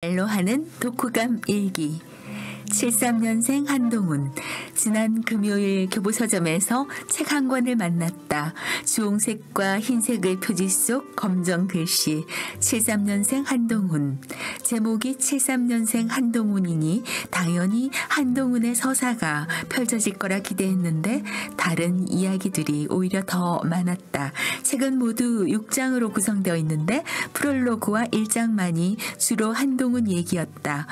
말로 하는 독후감 일기. 73년생 한동훈. 지난 금요일 교보서점에서 책 한 권을 만났다. 주홍색과 흰색의 표지 속 검정 글씨 73년생 한동훈. 제목이 73년생 한동훈이니 당연히 한동훈의 서사가 펼쳐질 거라 기대했는데 다른 이야기들이 오히려 더 많았다. 책은 모두 6장으로 구성되어 있는데 프롤로그와 1장만이 주로 한동훈 얘기였다.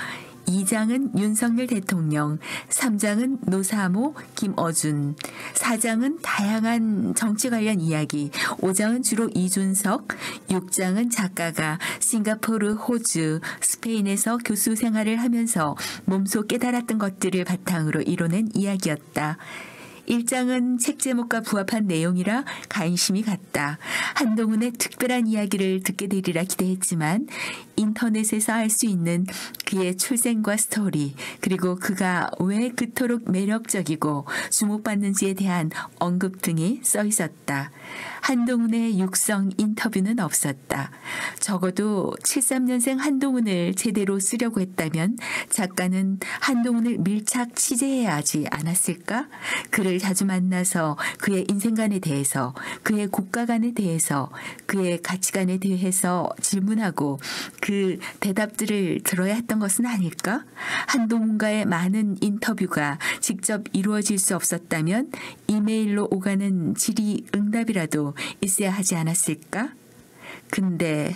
2장은 윤석열 대통령, 3장은 노사모, 김어준, 4장은 다양한 정치 관련 이야기, 5장은 주로 이준석, 6장은 작가가 싱가포르, 호주, 스페인에서 교수 생활을 하면서 몸소 깨달았던 것들을 바탕으로 이뤄낸 이야기였다. 1장은 책 제목과 부합한 내용이라 관심이 갔다. 한동훈의 특별한 이야기를 듣게 되리라 기대했지만 인터넷에서 알 수 있는 그의 출생과 스토리, 그리고 그가 왜 그토록 매력적이고 주목받는지에 대한 언급 등이 써 있었다. 한동훈의 육성 인터뷰는 없었다. 적어도 73년생 한동훈을 제대로 쓰려고 했다면 작가는 한동훈을 밀착 취재해야 하지 않았을까? 그를 자주 만나서 그의 인생관에 대해서, 그의 국가관에 대해서, 그의 가치관에 대해서 질문하고 그 대답들을 들어야 했던 것은 아닐까? 한동훈과의 많은 인터뷰가 직접 이루어질 수 없었다면 이메일로 오가는 질의응답이라도 있어야 하지 않았을까? 근데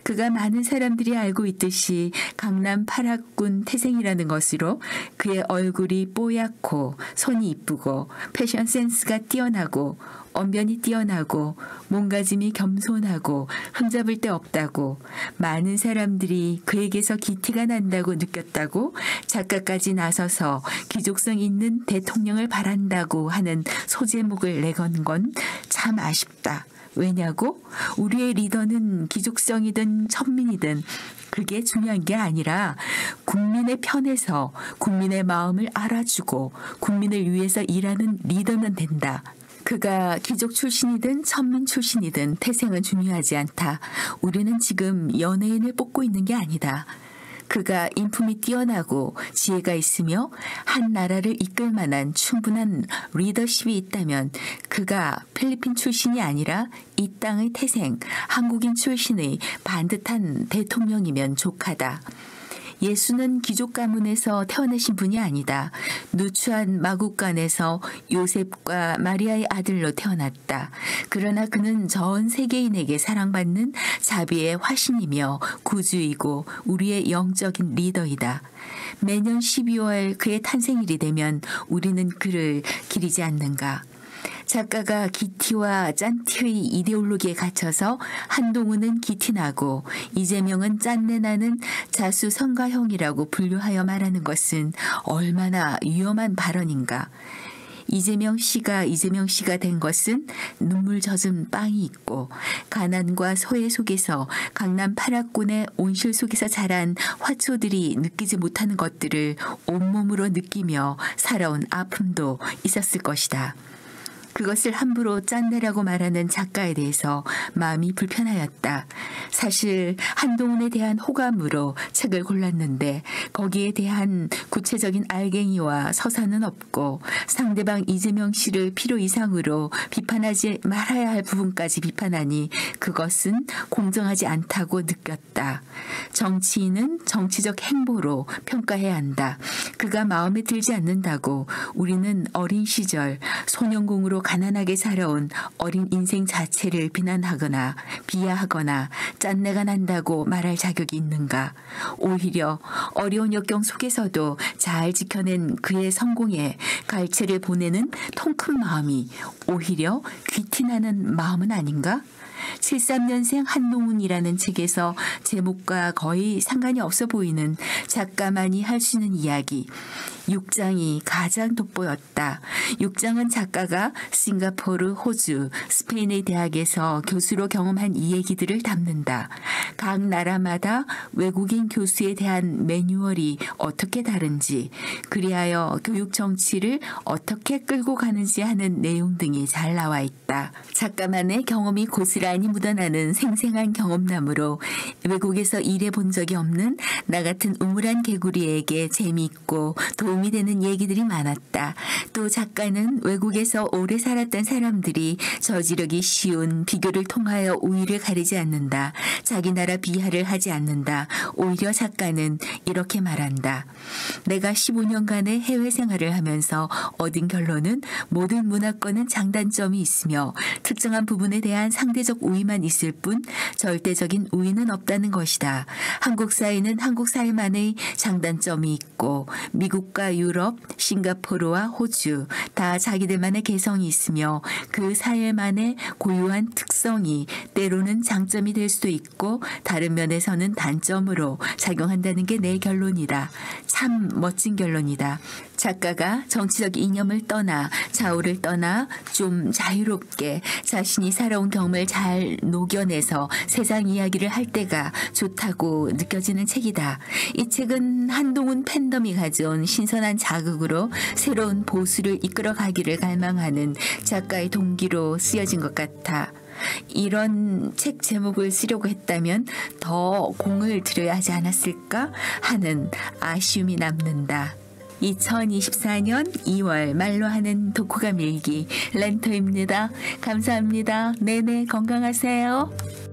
그가 많은 사람들이 알고 있듯이 강남 8학군 태생이라는 것으로 그의 얼굴이 뽀얗고 손이 이쁘고 패션 센스가 뛰어나고 언변이 뛰어나고 몸가짐이 겸손하고 흠잡을 데 없다고 많은 사람들이 그에게서 기티가 난다고 느꼈다고 작가까지 나서서 귀족성 있는 대통령을 바란다고 하는 소제목을 내건 건 참 아쉽다. 왜냐고? 우리의 리더는 귀족성이든 천민이든 그게 중요한 게 아니라 국민의 편에서 국민의 마음을 알아주고 국민을 위해서 일하는 리더면 된다. 그가 귀족 출신이든 천민 출신이든 태생은 중요하지 않다. 우리는 지금 연예인을 뽑고 있는 게 아니다. 그가 인품이 뛰어나고 지혜가 있으며 한 나라를 이끌 만한 충분한 리더십이 있다면 그가 필리핀 출신이 아니라 이 땅의 태생, 한국인 출신의 반듯한 대통령이면 족하다. 예수는 귀족 가문에서 태어나신 분이 아니다. 누추한 마국간에서 요셉과 마리아의 아들로 태어났다. 그러나 그는 전 세계인에게 사랑받는 자비의 화신이며 구주이고 우리의 영적인 리더이다. 매년 12월 그의 탄생일이 되면 우리는 그를 기리지 않는가. 작가가 기티와 짠티의 이데올로기에 갇혀서 한동훈은 기티나고 이재명은 짠내나는 자수성가형이라고 분류하여 말하는 것은 얼마나 위험한 발언인가. 이재명 씨가 된 것은 눈물 젖은 빵이 있고 가난과 소외 속에서 강남 8학군의 온실 속에서 자란 화초들이 느끼지 못하는 것들을 온몸으로 느끼며 살아온 아픔도 있었을 것이다. 그것을 함부로 짠내라고 말하는 작가에 대해서 마음이 불편하였다. 사실 한동훈에 대한 호감으로 책을 골랐는데 거기에 대한 구체적인 알갱이와 서사는 없고 상대방 이재명 씨를 필요 이상으로 비판하지 말아야 할 부분까지 비판하니 그것은 공정하지 않다고 느꼈다. 정치인은 정치적 행보로 평가해야 한다. 그가 마음에 들지 않는다고 우리는 어린 시절 소년공으로 가난하게 살아온 어린 인생 자체를 비난하거나 비하하거나 짠내가 난다고 말할 자격이 있는가. 오히려 어려운 역경 속에서도 잘 지켜낸 그의 성공에 갈채를 보내는 통큰 마음이 오히려 귀티나는 마음은 아닌가? 73년생 한동훈이라는 책에서 제목과 거의 상관이 없어 보이는 작가만이 할 수 있는 이야기. 6장이 가장 돋보였다. 6장은 작가가 싱가포르, 호주, 스페인의 대학에서 교수로 경험한 이 얘기들을 담는다. 각 나라마다 외국인 교수에 대한 매뉴얼이 어떻게 다른지, 그리하여 교육 정치를 어떻게 끌고 가는지 하는 내용 등이 잘 나와 있다. 작가만의 경험이 고스란히 묻어나는 생생한 경험담으로 외국에서 일해본 적이 없는 나 같은 우물한 개구리에게 재미있고 도움이 되는 얘기들이 많았다. 또 작가는 외국에서 오래 살았던 사람들이 저지르기 쉬운 비교를 통하여 우위를 가리지 않는다. 자기 나라 비하를 하지 않는다. 오히려 작가는 이렇게 말한다. 내가 15년간의 해외 생활을 하면서 얻은 결론은 모든 문화권은 장단점이 있으며 특정한 부분에 대한 상대적 우위만 있을 뿐 절대적인 우위는 없다는 것이다. 한국 사회는 한국 사회만의 장단점이 있고 미국과 유럽, 싱가포르와 호주 다 자기들만의 개성이 있으며 그 사회만의 고유한 특성이 때로는 장점이 될 수도 있고 다른 면에서는 단점으로 작용한다는 게 내 결론이다. 참 멋진 결론이다. 작가가 정치적 이념을 떠나 좌우를 떠나 좀 자유롭게 자신이 살아온 경험을 잘 녹여내서 세상 이야기를 할 때가 좋다고 느껴지는 책이다. 이 책은 한동훈 팬덤이 가져온 신선한 자극으로 새로운 보수를 이끌어가기를 갈망하는 작가의 동기로 쓰여진 것 같아. 이런 책 제목을 쓰려고 했다면 더 공을 들여야 하지 않았을까 하는 아쉬움이 남는다. 2024년 2월 말로 하는 독후감 일기 렌터입니다. 감사합니다. 네네 건강하세요.